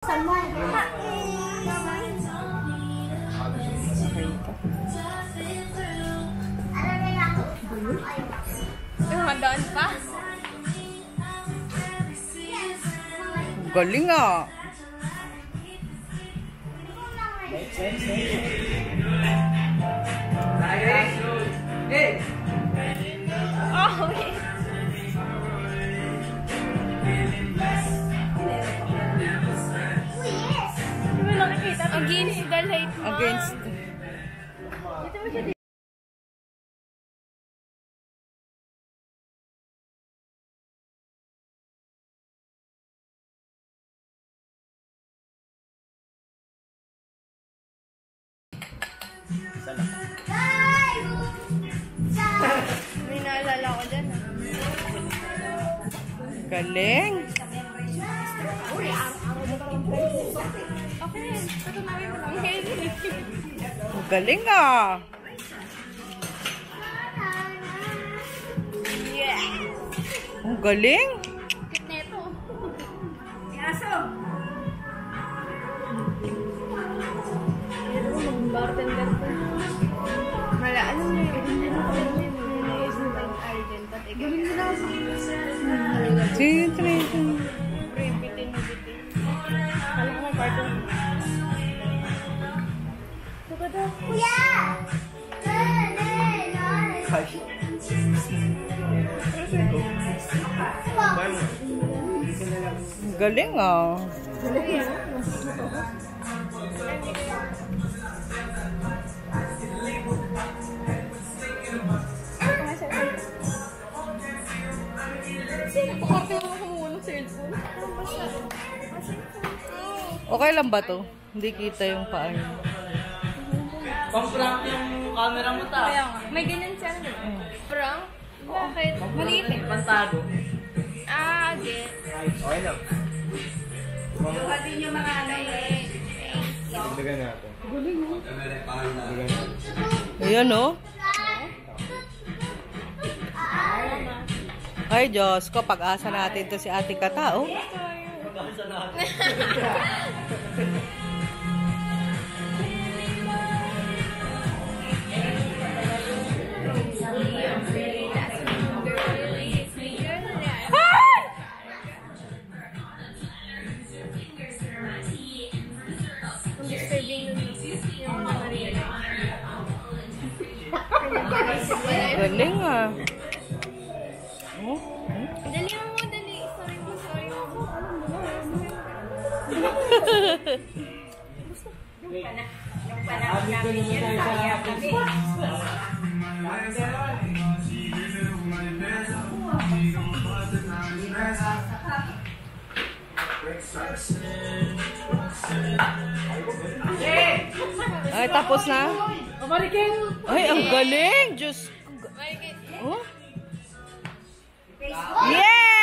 Handaan pa? Galing ah. Hey! Oh, wait. Hindi mo nakikita. Against the light, ma. Against. Dito mo siya dito. May naalala ko dyan. Galing. Okay, tutunawin mo lang. Galing ah. Yeah! Ang galing. Kit neto. Yaso! Bartender ko. Mala, ano na yun? Hindi na ko yun. Nais na tayong Argent. At galing nila ako. Sige. Bitin na bitin. Kala ko may cartoon. Tuka daw. Kuya! Galing ah. Okay lang ba to? Hindi kita yung paa niya. Pang-prank yung camera mo ta. Kaya nga. May ganyan siya na prank? Bakit? Maliit eh. Pantago. Ah, get. Okay lang. Duhatin yung mga ano eh. Dagdagan natin. Ayan oh. Ay Diyos ko, pag-asa natin to si Ate Kata oh. Pag-asa natin. Galing ah. Oh. Dali mo, dali. Sorry mo. Yung panahon namin yan, kaya kami. Ay, tapos na? Ay, ang galing! Diyos. Oh? Yeah!